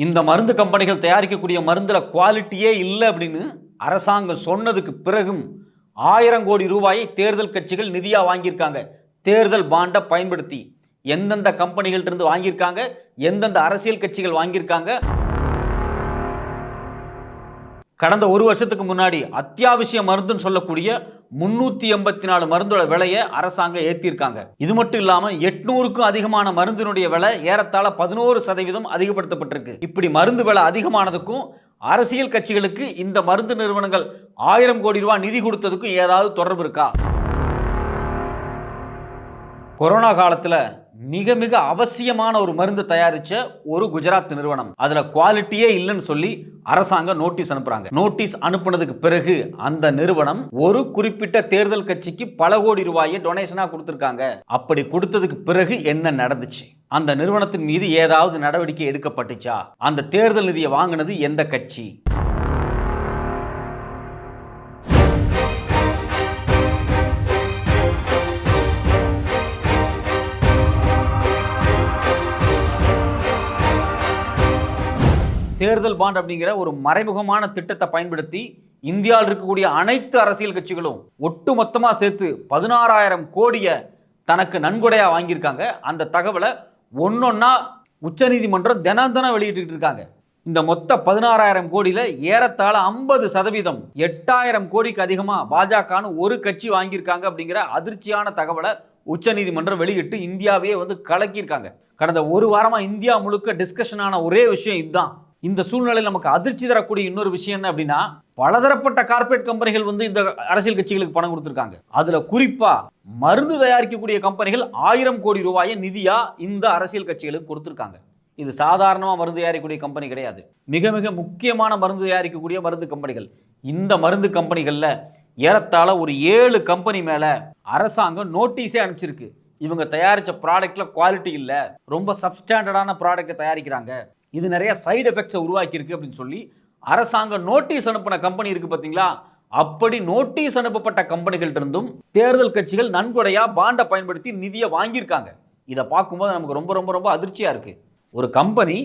இந்த மருந்து கம்பெனிகள் தயாரிக்கக்கூடிய மருந்துல குவாலிட்டியே இல்லை அப்படின்னு அரசாங்கம் சொன்னதுக்கு பிறகும் 1000 கோடி ரூபாயை தேர்தல் கட்சிகள் நிதியா வாங்கியிருக்காங்க. தேர்தல் பாண்டை பயன்படுத்தி எந்தெந்த கம்பெனிகள் இருந்து வாங்கியிருக்காங்க, எந்தெந்த அரசியல் கட்சிகள் வாங்கியிருக்காங்க. கடந்த ஒரு வருஷத்துக்கு முன்னாடி அத்தியாவசிய மருந்துன்னு சொல்லக்கூடிய 384 மருந்தோட விலையை அரசாங்கம் ஏற்றிருக்காங்க. இது மட்டும் இல்லாம 800க்கும் அதிகமான மருந்தினுடைய விலை ஏறத்தாழ 11% அதிகப்படுத்தப்பட்டிருக்கு. இப்படி மருந்து விலை அதிகமானதுக்கும் அரசியல் கட்சிகளுக்கு இந்த மருந்து நிறுவனங்கள் 1000 கோடி ரூபாய் நிதி கொடுத்ததுக்கும் ஏதாவது தொடர்பு இருக்கா? கொரோனா காலத்துல மிக மிக அவசியமான ஒரு மருந்து தயாரிச்ச ஒரு குஜராத் நிறுவனம் அதுல குவாலிட்டியே இல்லைன்னு சொல்லி அரசாங்கம் நோட்டீஸ் அனுப்புறாங்க. நோட்டீஸ் அனுப்புனதுக்கு பிறகு அந்த நிறுவனம் ஒரு குறிப்பிட்ட தேர்தல் கட்சிக்கு பல கோடி ரூபாயை டொனேஷனா கொடுத்திருக்காங்க. அப்படி கொடுத்ததுக்கு பிறகு என்ன நடந்துச்சு? அந்த நிறுவனத்தின் மீது ஏதாவது நடவடிக்கை எடுக்கப்பட்டுச்சா? அந்த தேர்தல் நிதியை வாங்கினது எந்த கட்சி? தேர்தல் பாண்ட் அப்படிங்கிற ஒரு மறைமுகமான திட்டத்தை பயன்படுத்தி இந்தியாவில் இருக்கக்கூடிய அனைத்து அரசியல் கட்சிகளும் ஒட்டு மொத்தமா சேர்த்து 16,000 கோடியை தனக்கு நன்கொடையா வாங்கியிருக்காங்க. அந்த தகவலை ஒன்னொன்னா உச்சநீதிமன்றம் தினம் வெளியிட்டு இருக்காங்க. இந்த மொத்த 16,000 கோடியில ஏறத்தாழ 50% 8,000 கோடிக்கு அதிகமா பாஜகன்னு ஒரு கட்சி வாங்கியிருக்காங்க அப்படிங்கிற அதிர்ச்சியான தகவலை உச்சநீதிமன்றம் வெளியிட்டு இந்தியாவே கலக்கியிருக்காங்க. கடந்த ஒரு வாரமா இந்தியா முழுக்க டிஸ்கஷன் ஆன ஒரே விஷயம் இதுதான். இந்த சூழ்நிலையில் நமக்கு அதிர்ச்சி தரக்கூடிய இன்னொரு விஷயம் என்ன அப்படின்னா, பலதரப்பட்ட கார்பரேட் கம்பெனிகள் இந்த அரசியல் கட்சிகளுக்கு பணம் கொடுத்திருக்காங்க. அதுல குறிப்பா மருந்து தயாரிக்கக்கூடிய கம்பெனிகள் 1000 கோடி ரூபாயை நிதியா இந்த அரசியல் கட்சிகளுக்கு கொடுத்திருக்காங்க. இது சாதாரணமா மருந்து தயாரிக்கக்கூடிய கம்பெனி கிடையாது. மிக மிக முக்கியமான மருந்து தயாரிக்கக்கூடிய மருந்து கம்பெனிகள். இந்த மருந்து கம்பெனிகள்ல ஏறத்தாழ ஒரு 7 கம்பெனி மேல அரசாங்கம் நோட்டீஸே அனுப்பிச்சிருக்கு. இவங்க தயாரிச்ச ப்ராடக்ட்ல குவாலிட்டி இல்ல, ரொம்ப சப்ஸ்டாண்டர்டான ப்ராடக்ட்டை தயாரிக்கிறாங்க, இது நிறைய சைடு எஃபெக்ட்ஸை உருவாக்கி இருக்கு அப்படின்னு சொல்லி அரசாங்கம் நோட்டீஸ் அனுப்பின கம்பெனி இருக்கு பாத்தீங்களா? அப்படி நோட்டீஸ் அனுப்பப்பட்ட கம்பெனிகள் இருந்தும் தேர்தல் கட்சிகள் நன்கொடையா பாண்டை பயன்படுத்தி நிதியை வாங்கியிருக்காங்க. இதை பார்க்கும்போது நமக்கு ரொம்ப ரொம்ப ரொம்ப அதிர்ச்சியா இருக்கு. ஒரு கம்பெனி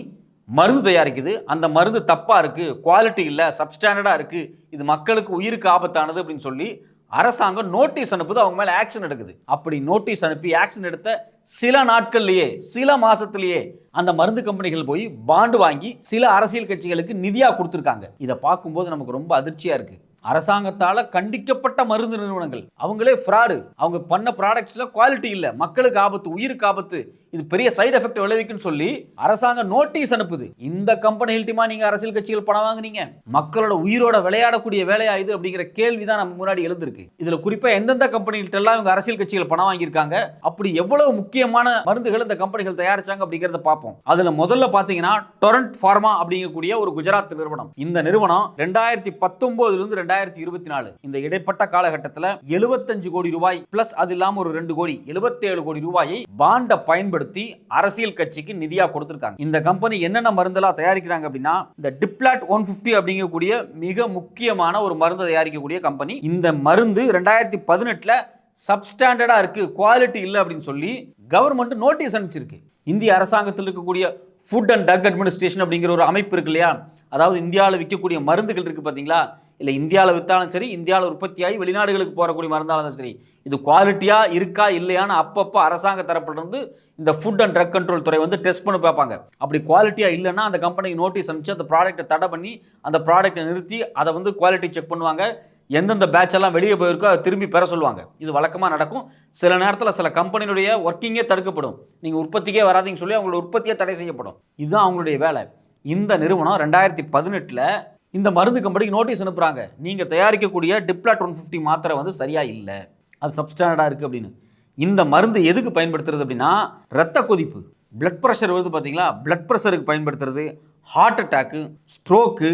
மருந்து தயாரிக்குது, அந்த மருந்து தப்பா இருக்கு, குவாலிட்டி இல்லை, சப்ஸ்டாண்டர்டா இருக்கு, இது மக்களுக்கு உயிருக்கு ஆபத்தானது அப்படின்னு சொல்லி அரசாங்கம் நோட்டீஸ் அனுப்புது, அவங்க மேல ஆக்ஷன் எடுக்குது. அப்படி நோட்டீஸ் அனுப்பி ஆக்ஷன் எடுத்த சில நாட்கள்லயே, சில மாசத்திலேயே அந்த மருந்து கம்பெனிகள் போய் பாண்டு வாங்கி சில அரசியல் கட்சிகளுக்கு நிதியா கொடுத்திருக்காங்க. இதை பார்க்கும்போது நமக்கு ரொம்ப அதிர்ச்சியா இருக்கு. அரசாங்கத்தால கண்டிக்கப்பட்ட மருந்து நிறுவனங்கள் அவங்களே ஃப்ராடு, அவங்க பண்ண ப்ராடக்ட்ஸ்ல குவாலிட்டி இல்ல, மக்களுக்கு ஆபத்து, உயிருக்கு ஆபத்து, இது பெரிய சைடு எஃபெக்ட் விளைவிக்குன்னு சொல்லி அரசாங்கம் நோட்டீஸ் அனுப்புது. இந்த கம்பெனிகள்டிமா நீங்க அரசியல் கட்சிகள் பணம் வாங்குனீங்க, மக்களோட உயிரோட விளையாடக்கூடிய வேலையா இது அப்படிங்கிற கேள்விதான் நம்ம முன்னாடி எழுந்திருக்கு. இதுல குறிப்பா எந்தெந்த கம்பெனிகிட்ட எல்லாம் இவங்க அரசியல் கட்சிகள் பணம் வாங்கியிருக்காங்க, அப்படி எவ்வளவு முக்கியமான மருந்துகள் இந்த கம்பெனிகள் தயாரிச்சாங்க அப்படிங்கறத பார்ப்போம். அதுல முதல்ல பாத்தீங்கன்னா டொரண்ட் ஃபார்மா அப்படிங்கக்கூடிய ஒரு குஜராத் நிறுவனம். இந்த நிறுவனம் 2019 இருந்து 2024 இந்த இடைப்பட்ட காலகட்டத்தில் 75 கோடி ரூபாய் பிளஸ் அது இல்லாம ஒரு 2 கோடி 77 கோடி ரூபாயை பாண்ட பயன்படுத்தி அரசியல் கட்சிக்கு நிதியா கொடுத்திருக்காங்க. இந்த கம்பெனி என்னென்ன மருந்தெல்லாம் தயாரிக்கிறாங்க அப்படின்னா, இந்த டிப்ளாட் 150 அப்படிங்கக்கூடிய மிக முக்கியமான ஒரு மருந்து தயாரிக்கக்கூடிய கம்பெனி. இந்த மருந்து 2018 சப்ஸ்டாண்டர்டா இருக்கு, குவாலிட்டி இல்லை அப்படின்னு சொல்லி கவர்மெண்ட் நோட்டீஸ் அனுப்பிச்சிருக்கு. இந்திய அரசாங்கத்தில் இருக்கக்கூடிய ஃபுட் அண்ட் ட்ரக் அட்மினிஸ்ட்ரேஷன் அப்படிங்கிற ஒரு அமைப்பு இருக்கு இல்லையா, அதாவது இந்தியாவில் விற்கக்கூடிய மருந்துகள் இருக்கு பார்த்தீங்களா, இல்லை இந்தியாவில் விற்றாலும் சரி, இந்தியாவில் உற்பத்தியாகி வெளிநாடுகளுக்கு போகக்கூடிய மருந்தாலும் சரி, இது குவாலிட்டியா இருக்கா இல்லையான்னு அப்பப்போ அரசாங்க தரப்பிலிருந்து இந்த ஃபுட் அண்ட் ட்ரக் கண்ட்ரோல் துறை டெஸ்ட் பண்ணி பார்ப்பாங்க. அப்படி குவாலிட்டியா இல்லைன்னா அந்த கம்பெனிக்கு நோட்டீஸ் அனுப்பிச்சு அந்த ப்ராடக்ட்டை தடை பண்ணி அந்த ப்ராடக்ட்டை நிறுத்தி அதை குவாலிட்டி செக் பண்ணுவாங்க. எந்தெந்த பேட்ச் எல்லாம் வெளியே போயிருக்கோ அதை திரும்பி பெற சொல்லுவாங்க. இது வழக்கமாக நடக்கும். சில நேரத்தில் சில கம்பெனியுடைய ஒர்க்கிங்கே தடுக்கப்படும், நீங்கள் உற்பத்திக்கே வராதின்னு சொல்லி அவங்களோட உற்பத்தியே தடை செய்யப்படும். இதுதான் அவங்களுடைய வேலை. இந்த நிறுவனம் 2018 இந்த மருந்து கம்பெனிக்கு நோட்டீஸ் அனுப்புறாங்க, நீங்க தயாரிக்கக்கூடிய டிப்ளாட் 150 மாத்திரை சரியா இல்லை, அது சப்ஸ்டாண்டர்டா இருக்கு அப்படின்னு. இந்த மருந்து எதுக்கு பயன்படுத்துறது அப்படின்னா, ரத்த கொதிப்பு, பிளட் ப்ரெஷர் வருது பார்த்தீங்களா, பிளட் ப்ரெஷருக்கு பயன்படுத்துறது, ஹார்ட் அட்டாக்கு, ஸ்ட்ரோக்கு,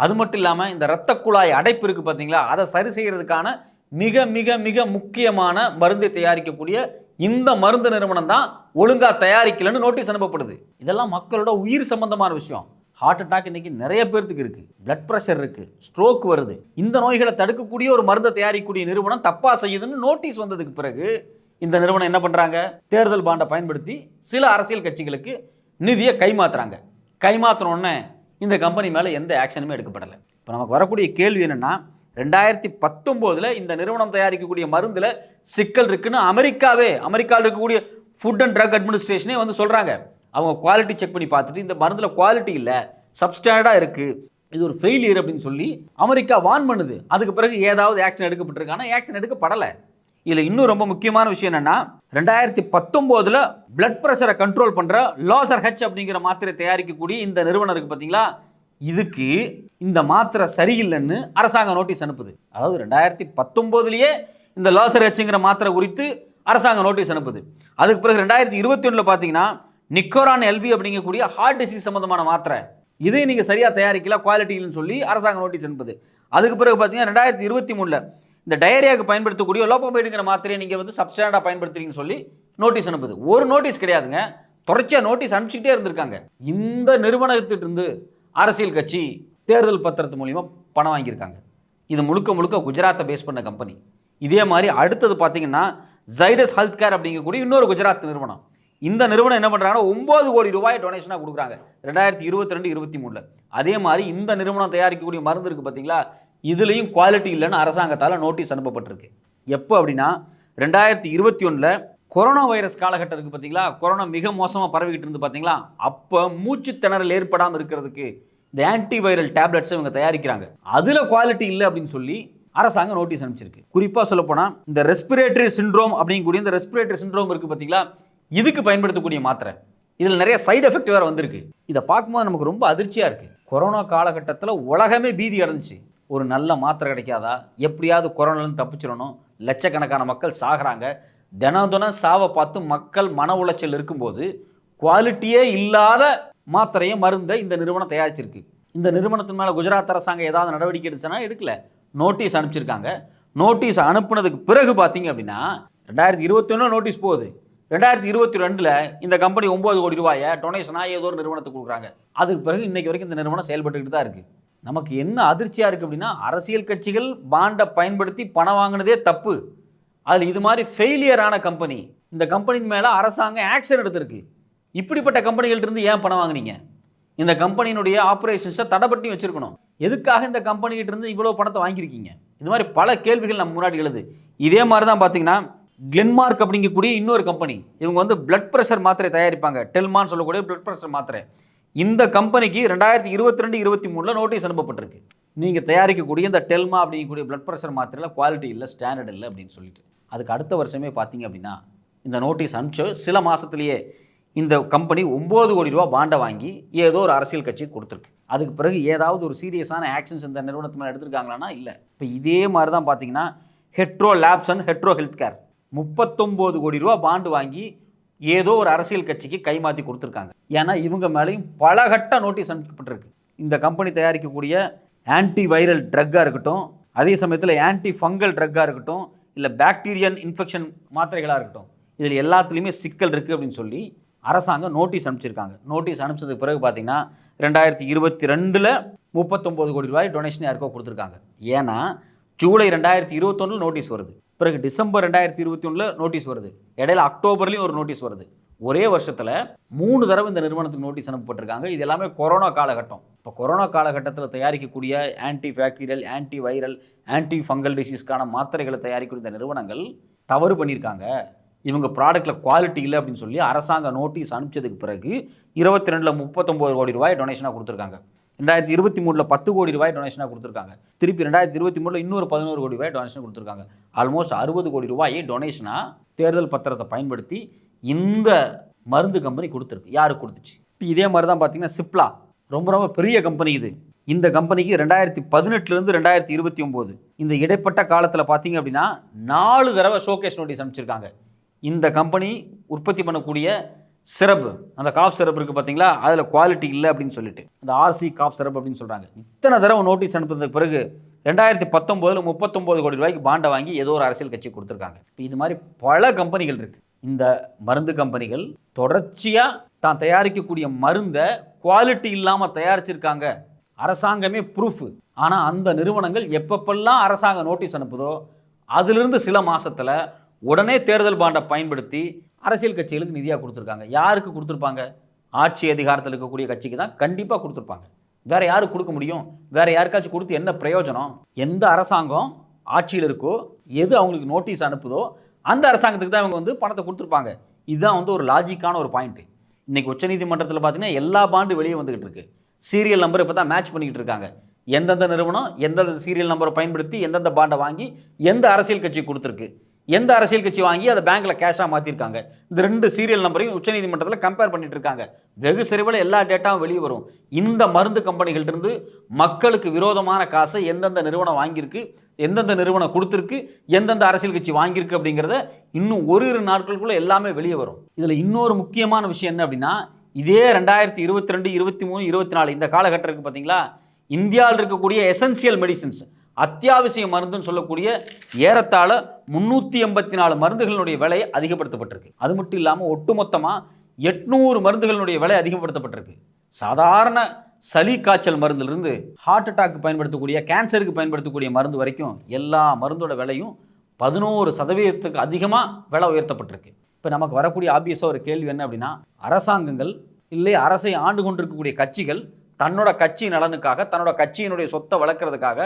அது மட்டும் இல்லாமல் இந்த ரத்த குழாய் அடைப்பு இருக்கு பார்த்தீங்களா, அதை சரி செய்யறதுக்கான மிக மிக மிக முக்கியமான மருந்தை தயாரிக்கக்கூடிய இந்த மருந்து நிறுவனம் தான் ஒழுங்கா தயாரிக்கலன்னு நோட்டீஸ் அனுப்பப்படுது. இதெல்லாம் மக்களோட உயிர் சம்பந்தமான விஷயம். ஹார்ட் அட்டாக் இன்னைக்கு நிறைய பேருக்கு இருக்கு, பிளட் பிரஷர் இருக்கு, ஸ்ட்ரோக் வருது. இந்த நோய்களை தடுக்கக்கூடிய ஒரு மருந்தை தயாரிக்கக்கூடிய நிறுவனம் தப்பா செய்யுதுன்னு நோட்டீஸ் வந்ததுக்கு பிறகு இந்த நிறுவனம் என்ன பண்றாங்க, தேர்தல் பாண்டை பயன்படுத்தி சில அரசியல் கட்சிகளுக்கு நிதியை கைமாத்துறாங்க. கைமாற்றணுன்னு இந்த கம்பெனி மேலே எந்த ஆக்ஷனுமே எடுக்கப்படலை. இப்போ நமக்கு வரக்கூடிய கேள்வி என்னென்னா, 2019 இந்த நிறுவனம் தயாரிக்கக்கூடிய மருந்தில் சிக்கல் இருக்குன்னு அமெரிக்காவில் இருக்கக்கூடிய ஃபுட் அண்ட் ட்ரக் அட்மினிஸ்ட்ரேஷனே வந்து சொல்கிறாங்க. அவங்க குவாலிட்டி செக் பண்ணி பார்த்துட்டு இந்த மருந்தில் குவாலிட்டி இல்லை, சப்ஸ்டாண்டர்டாக இருக்குது, இது ஒரு ஃபெயிலியர் அப்படின்னு சொல்லி அமெரிக்கா வார்ன் பண்ணுது. அதுக்கு பிறகு ஏதாவது ஆக்ஷன் எடுக்கப்பட்டிருக்கானா? ஆக்ஷன் எடுக்கப்படலை. இதில் இன்னும் ரொம்ப முக்கியமான விஷயம் என்னென்னா, 2019 பிளட் ப்ரெஷரை கண்ட்ரோல் பண்ணுற லோசர் ஹெச் அப்படிங்கிற மாத்திரை தயாரிக்கக்கூடிய இந்த நிறுவனம் இருக்குது பார்த்தீங்களா, இதுக்கு இந்த மாத்திரை சரியில்லைன்னு அரசாங்கம் நோட்டீஸ் அனுப்புது. அதாவது 2019 இந்த லோசர் ஹெச்ங்கிற மாத்திரை குறித்து அரசாங்கம் நோட்டீஸ் அனுப்புது. அதுக்கு பிறகு 2021 பார்த்தீங்கன்னா நிக்கோரான் எல்வி அப்படிங்கக்கூடிய ஹார்ட் டிசீஸ் சம்பந்தமான மாத்திரை, இதை நீங்கள் சரியாக தயாரிக்கல, குவாலிட்டி இல்லைன்னு சொல்லி அரசாங்கம் நோட்டீஸ் அனுப்புது. அதுக்கு பிறகு பார்த்தீங்கன்னா 2023 இந்த டயரியாவுக்கு பயன்படுத்தக்கூடிய லோபோமைடுங்கிற மாத்திரையை நீங்கள் வந்து சப்ஸ்டாண்டர்டாக பயன்படுத்துறீங்கன்னு சொல்லி நோட்டீஸ் அனுப்புது. ஒரு நோட்டீஸ் கிடையாதுங்க, தொடர்ச்சியாக நோட்டீஸ் அனுப்பிச்சிக்கிட்டே இருந்திருக்காங்க. இந்த நிறுவனத்திலிருந்து அரசியல் கட்சி தேர்தல் பத்திரத்து மூலிமா பணம் வாங்கியிருக்காங்க. இது முழுக்க முழுக்க குஜராத்தை பேஸ் பண்ண கம்பெனி. இதே மாதிரி அடுத்தது பார்த்தீங்கன்னா ஜைடஸ் ஹெல்த் கேர் அப்படிங்கக்கூடிய இன்னொரு குஜராத் நிறுவனம். இந்த நிறுவனம் என்ன பண்ணுறாங்கன்னா 9 கோடி ரூபாய் டொனேஷனாக கொடுக்குறாங்க 2022-23. அதே மாதிரி இந்த நிறுவனம் தயாரிக்கக்கூடிய மருந்து இருக்குது பார்த்தீங்களா, இதுலேயும் குவாலிட்டி இல்லைன்னு அரசாங்கத்தால் நோட்டீஸ் அனுப்பப்பட்டிருக்கு. எப்போ அப்படின்னா 2021 கொரோனா வைரஸ் காலகட்டம் இருக்குது பார்த்தீங்களா, கொரோனா மிக மோசமாக பரவிக்கிட்டு இருந்து பார்த்தீங்களா, அப்போ மூச்சு திணறல் ஏற்படாமல் இருக்கிறதுக்கு இந்த ஆன்டிவைரல் டேப்லெட்ஸ் இவங்க தயாரிக்கிறாங்க. அதில் குவாலிட்டி இல்லை அப்படின்னு சொல்லி அரசாங்கம் நோட்டீஸ் அனுப்பிச்சிருக்கு. குறிப்பாக சொல்லப்போனால் இந்த ரெஸ்பிரேட்டரி சிண்ட்ரோம் அப்படிங்கக்கூடிய இந்த ரெஸ்பிரேட்டரி சிண்ட்ரோம் இருக்குது பார்த்தீங்களா, இதுக்கு பயன்படுத்தக்கூடிய மாத்திரை, இதில் நிறைய சைடு எஃபெக்ட் வேறு வந்திருக்கு. இதை பார்க்கும்போது நமக்கு ரொம்ப அதிர்ச்சியாக இருக்குது. கொரோனா காலகட்டத்தில் உலகமே பீதி அடைஞ்சிச்சு. ஒரு நல்ல மாத்திரை கிடைக்காதா, எப்படியாவது கொரோனாலேருந்து தப்பிச்சிடணும், லட்சக்கணக்கான மக்கள் சாகிறாங்க, தினம் சாவை பார்த்து மக்கள் மன உளைச்சல் இருக்கும்போது குவாலிட்டியே இல்லாத மாத்திரையை மருந்தை இந்த நிறுவனம் தயாரிச்சிருக்கு. இந்த நிறுவனத்தின் மேலே குஜராத் அரசாங்கம் ஏதாவது நடவடிக்கை எடுத்துச்சுன்னா எடுக்கல, நோட்டீஸ் அனுப்பிச்சிருக்காங்க. நோட்டீஸ் அனுப்புனதுக்கு பிறகு பார்த்தீங்க அப்படின்னா 2021 நோட்டீஸ் போகுது, 2022 இந்த கம்பெனி 9 கோடி ரூபாயை டொனேஷனாக ஏதோ ஒரு நிறுவனத்துக்கு கொடுக்குறாங்க. அதுக்கு பிறகு இன்னைக்கு வரைக்கும் இந்த நிறுவனம் செயல்பட்டுக்கிட்டு தான் இருக்குது. நமக்கு என்ன அதிர்ச்சியாக இருக்குது அப்படின்னா, அரசியல் கட்சிகள் பாண்டை பயன்படுத்தி பணம் வாங்கினதே தப்பு, அதில் இது மாதிரி ஃபெயிலியரான கம்பெனி, இந்த கம்பெனியின் மேலே அரசாங்கம் ஆக்ஷன் எடுத்திருக்கு. இப்படிப்பட்ட கம்பெனிகள்கிட்ட ஏன் பணம் வாங்கினீங்க? இந்த கம்பெனியினுடைய ஆப்ரேஷன்ஸை தடை பண்ணி வச்சிருக்கணும். எதுக்காக இந்த கம்பெனிகிட்ட இருந்து இவ்வளோ பணத்தை வாங்கியிருக்கீங்க? இது மாதிரி பல கேள்விகள் நம்ம முன்னாடி எழுது. இதே மாதிரி தான் பார்த்தீங்கன்னா கிளென்மார்க் அப்படிங்கக்கூடிய இன்னொரு கம்பெனி, இவங்க வந்து பிளட் ப்ரெஷர் மாத்திரை தயாரிப்பாங்க, டெல்மான்னு சொல்லக்கூடிய பிளட் ப்ரெஷர் மாத்திரை. இந்த கம்பெனிக்கு 2022-23 நோட்டீஸ் அனுப்பப்பட்டிருக்கு. நீங்கள் தயாரிக்கக்கூடிய இந்த டெல்மா அப்படிங்கக்கூடிய பிளட் ப்ரெஷர் மாத்திரையில் குவாலிட்டி இல்லை, ஸ்டாண்டர்ட் இல்லை அப்படின்னு சொல்லிட்டு. அதுக்கு அடுத்த வருஷமே பார்த்தீங்க அப்படின்னா இந்த நோட்டீஸ் அனுப்பிச்சு சில மாதத்துலேயே இந்த கம்பெனி 9 கோடி ரூபா பாண்டை வாங்கி ஏதோ ஒரு அரசியல் கட்சி கொடுத்துருக்கு. அதுக்கு பிறகு ஏதாவது ஒரு சீரியஸான ஆக்ஷன்ஸ் இந்த நிறுவனத்து மேலே எடுத்திருக்காங்களான்னா இல்லை. இப்போ இதே மாதிரி தான் பார்த்தீங்கன்னா hetero labs and hetero health care 39 கோடி ரூபா பாண்டு வாங்கி ஏதோ ஒரு அரசியல் கட்சிக்கு கைமாற்றி கொடுத்துருக்காங்க. ஏன்னா இவங்க மேலேயும் பல கட்ட நோட்டீஸ் அனுப்பப்பட்டிருக்கு. இந்த கம்பெனி தயாரிக்கக்கூடிய ஆன்டி வைரல் ட்ரக்காக இருக்கட்டும், அதே சமயத்தில் ஆன்டி ஃபங்கல் ட்ரக்காக இருக்கட்டும், இல்லை பாக்டீரியன் இன்ஃபெக்ஷன் மாத்திரைகளாக இருக்கட்டும், இதில் எல்லாத்துலேயுமே சிக்கல் இருக்குது அப்படின்னு சொல்லி அரசாங்கம் நோட்டீஸ் அனுப்பிச்சிருக்காங்க. நோட்டீஸ் அனுப்பிச்சதுக்கு பிறகு பார்த்தீங்கன்னா 2022 39 கோடி ரூபாய் டொனேஷன் யாருக்கோ கொடுத்துருக்காங்க. ஏன்னா ஜூலை 2021 நோட்டீஸ் வருது, பிறகு டிசம்பர் 2021 நோட்டீஸ் வருது, இடையில அக்டோபர்லேயும் ஒரு நோட்டீஸ் வருது. ஒரே வருஷத்தில் 3 தடவை இந்த நிறுவனத்துக்கு நோட்டீஸ் அனுப்பப்பட்டிருக்காங்க. இது எல்லாமே கொரோனா காலகட்டம். இப்போ கொரோனா காலகட்டத்தில் தயாரிக்கக்கூடிய anti bacterial, anti viral, anti fungal டிசீஸ்க்கான மாத்திரைகளை தயாரிக்கக்கூடிய இந்த நிறுவனங்கள் தவறு பண்ணியிருக்காங்க, இவங்க ப்ராடக்ட்டில் குவாலிட்டி இல்லை அப்படின்னு சொல்லி அரசாங்க நோட்டீஸ் அனுப்பிச்சதுக்கு பிறகு 22 39 கோடி ரூபாய் டொனேஷனாக கொடுத்துருக்காங்க. 2023 10 கோடி ரூபாய் டொனேஷனாக கொடுத்துருக்காங்க. திருப்பி 2023 இன்னொரு 11 கோடி ரூபாய் டொனேஷன் கொடுத்துருக்காங்க. ஆல்மோஸ்ட் 60 கோடி ரூபாயை டொனேஷனாக தேர்தல் பத்திரத்தை பயன்படுத்தி இந்த மருந்து கம்பெனி கொடுத்துருக்கு. யாருக்கு கொடுத்துச்சு? இப்போ இதே மாதிரி தான் பார்த்தீங்கன்னா சிப்லா ரொம்ப பெரிய கம்பெனி இது. இந்த கம்பெனிக்கு 2018 2029 இந்த இடைப்பட்ட காலத்தில் பார்த்தீங்க அப்படின்னா 4 தடவை ஷோகேஸ் நோட்டீஸ் அனுப்பிச்சிருக்காங்க. இந்த கம்பெனி உற்பத்தி பண்ணக்கூடிய சிரப்பு, அந்த காஃப் சிரப் இருக்குது பார்த்தீங்களா, அதில் குவாலிட்டி இல்லை அப்படின்னு சொல்லிட்டு அந்த ஆர்சி காஃப் சிரப் அப்படின்னு சொல்கிறாங்க. இத்தனை தடவை நோட்டீஸ் அனுப்புறதுக்கு பிறகு 2019 39 கோடி ரூபாய்க்கு பாண்டை வாங்கி ஏதோ ஒரு அரசியல் கட்சி கொடுத்துருக்காங்க. இப்போ இது மாதிரி பல கம்பெனிகள் இருக்குது. இந்த மருந்து கம்பெனிகள் தொடர்ச்சியாக தான் தயாரிக்கக்கூடிய மருந்தை குவாலிட்டி இல்லாமல் தயாரிச்சிருக்காங்க, அரசாங்கமே ப்ரூஃப். ஆனால் அந்த நிறுவனங்கள் எப்பப்பெல்லாம் அரசாங்கம் நோட்டீஸ் அனுப்புதோ அதிலிருந்து சில மாதத்தில் உடனே தேர்தல் பாண்டை பயன்படுத்தி அரசியல் கட்சிகளுக்கு நிதியாக கொடுத்துருக்காங்க. யாருக்கு கொடுத்துருப்பாங்க? ஆட்சி அதிகாரத்தில் இருக்கக்கூடிய கட்சிக்கு தான் கண்டிப்பாக கொடுத்துருப்பாங்க. வேற யாருக்கு கொடுக்க முடியும்? வேற யாருக்காச்சும் கொடுத்து என்ன பிரயோஜனம்? எந்த அரசாங்கம் ஆட்சியில் இருக்கோ, எது அவங்களுக்கு நோட்டீஸ் அனுப்புதோ அந்த அரசாங்கத்துக்கு தான் இவங்க பணத்தை கொடுத்துருப்பாங்க. இதுதான் ஒரு லாஜிக்கான ஒரு பாயிண்ட். இன்னைக்கு உச்சநீதிமன்றத்தில் பார்த்தீங்கன்னா எல்லா பாண்டு வெளியே வந்துகிட்டு இருக்கு. சீரியல் நம்பர் இப்போ தான் மேட்ச் பண்ணிக்கிட்டு இருக்காங்க. எந்தெந்த நிறுவனம் எந்தெந்த சீரியல் நம்பரை பயன்படுத்தி எந்தெந்த பாண்டை வாங்கி எந்த அரசியல் கட்சி கொடுத்துருக்கு, எந்த அரசியல் கட்சி வாங்கி அதை பேங்க்ல கேஷாக மாற்றிருக்காங்க, இந்த 2 சீரியல் நம்பரையும் உச்சநீதிமன்றத்தில் கம்பேர் பண்ணிட்டு இருக்காங்க. வெகு சிறைவில் எல்லா டேட்டாவும் வெளியே வரும். இந்த மருந்து கம்பெனிகள் இருந்து மக்களுக்கு விரோதமான காசை எந்தெந்த நிறுவனம் வாங்கியிருக்கு, எந்தெந்த நிறுவனம் கொடுத்துருக்கு, எந்தெந்த அரசியல் கட்சி வாங்கியிருக்கு அப்படிங்கிறத இன்னும் ஒரு நாட்களுக்குள்ள எல்லாமே வெளியே வரும். இதில் இன்னொரு முக்கியமான விஷயம் என்ன அப்படின்னா, இதே 2022, 23, 24 இந்த காலகட்டத்துக்கு பார்த்தீங்களா, இந்தியாவில் இருக்கக்கூடிய எசென்சியல் மெடிசின்ஸ் அத்தியாவசிய மருந்துன்னு சொல்லக்கூடிய ஏறத்தாழ 384 மருந்துகளுடைய விலை அதிகப்படுத்தப்பட்டிருக்கு. அது மட்டும் இல்லாமல் ஒட்டுமொத்தமாக 800 மருந்துகளுடைய விலை அதிகப்படுத்தப்பட்டிருக்கு. சாதாரண சளி காய்ச்சல் மருந்திலிருந்து ஹார்ட் அட்டாக் பயன்படுத்தக்கூடிய, கேன்சருக்கு பயன்படுத்தக்கூடிய மருந்து வரைக்கும் எல்லா மருந்தோட விலையும் 11% அதிகமாக விலை உயர்த்தப்பட்டிருக்கு. இப்போ நமக்கு வரக்கூடிய ஆபியஸாக ஒரு கேள்வி என்ன அப்படின்னா, அரசாங்கங்கள் இல்லை அரசை ஆண்டு கொண்டிருக்கக்கூடிய கட்சிகள் தன்னோட கட்சி நலனுக்காக, தன்னோட கட்சியினுடைய சொத்தை வளர்க்கறதுக்காக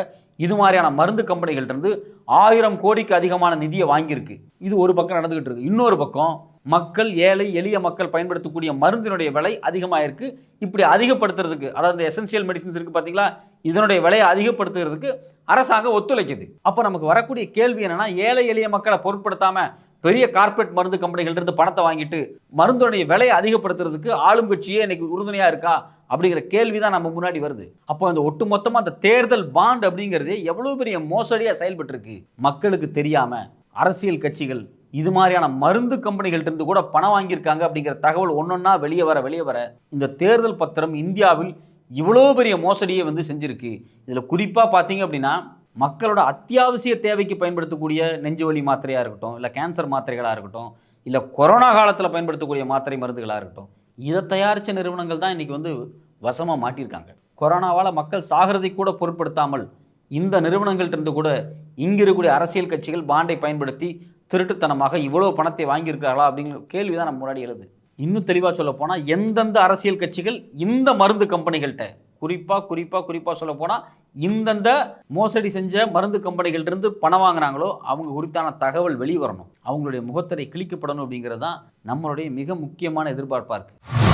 இது மாதிரியான மருந்து கம்பெனிகள் இருந்து 1000 கோடிக்கு அதிகமான நிதியை வாங்கியிருக்கு. இது ஒரு பக்கம் நடந்துகிட்டு இருக்கு. இன்னொரு பக்கம் மக்கள், ஏழை எளிய மக்கள் பயன்படுத்தக்கூடிய மருந்தினுடைய விலை அதிகமாயிருக்கு. இப்படி அதிகப்படுத்துறதுக்கு, அதாவது எசென்சியல் மெடிசின்ஸ் இருக்கு பார்த்தீங்களா, இதனுடைய விலையை அதிகப்படுத்துறதுக்கு அரசாங்கம் ஒத்துழைக்குது. அப்போ நமக்கு வரக்கூடிய கேள்வி என்னன்னா, ஏழை எளிய மக்களை பொருட்படுத்தாம பெரிய கார்பரேட் மருந்து கம்பெனிகள் இருந்து பணத்தை வாங்கிட்டு மருந்துடைய விலையை அதிகப்படுத்துறதுக்கு ஆளும் கட்சியே இன்னைக்கு உறுதுணையா இருக்கா அப்படிங்கிற கேள்விதான் நம்ம முன்னாடி வருது. அப்போ அந்த ஒட்டுமொத்தமா அந்த தேர்தல் பாண்ட் அப்படிங்கிறது எவ்வளவு பெரிய மோசடியா செயல்பட்டு இருக்கு. மக்களுக்கு தெரியாம அரசியல் கட்சிகள் இது மாதிரியான மருந்து கம்பெனிகள் இருந்து கூட பணம் வாங்கியிருக்காங்க அப்படிங்கிற தகவல் ஒன்னொன்னா வெளியே வர இந்த தேர்தல் பத்திரம் இந்தியாவில் இவ்வளோ பெரிய மோசடியை செஞ்சிருக்கு. இதுல குறிப்பா பார்த்தீங்க அப்படின்னா, மக்களோட அத்தியாவசிய தேவைக்கு பயன்படுத்தக்கூடிய நெஞ்சு வலி மாத்திரையாக இருக்கட்டும், இல்லை கேன்சர் மாத்திரைகளாக இருக்கட்டும், இல்லை கொரோனா காலத்தில் பயன்படுத்தக்கூடிய மாத்திரை மருந்துகளாக இருக்கட்டும், இதை தயாரித்த நிறுவனங்கள் தான் இன்றைக்கி வசமாக மாட்டியிருக்காங்க. கொரோனாவால் மக்கள் சாகிறதை கூட பொருட்படுத்தாமல் இந்த நிறுவனங்கள்கிட்ட கூட இங்கே இருக்கக்கூடிய அரசியல் கட்சிகள் பாண்டை பயன்படுத்தி திருட்டுத்தனமாக இவ்வளோ பணத்தை வாங்கியிருக்காங்களா அப்படிங்கிற கேள்வி தான் நம்ம முன்னாடி எழுது. இன்னும் தெளிவாக சொல்ல போனால், எந்தெந்த அரசியல் கட்சிகள் இந்த மருந்து கம்பெனிகள்கிட்ட குறிப்பாக சொல்ல போனால் இந்தந்த மோசடி செஞ்ச மருந்து கம்பெனிகள்ட்ட இருந்து பணம் வாங்குறாங்களோ அவங்க குறித்தான தகவல் வெளிவரணும், அவங்களுடைய முகத்திரை கிழிக்கப்படணும் அப்படிங்கிறது தான் நம்மளுடைய மிக முக்கியமான எதிர்பார்ப்பாக இருக்குது.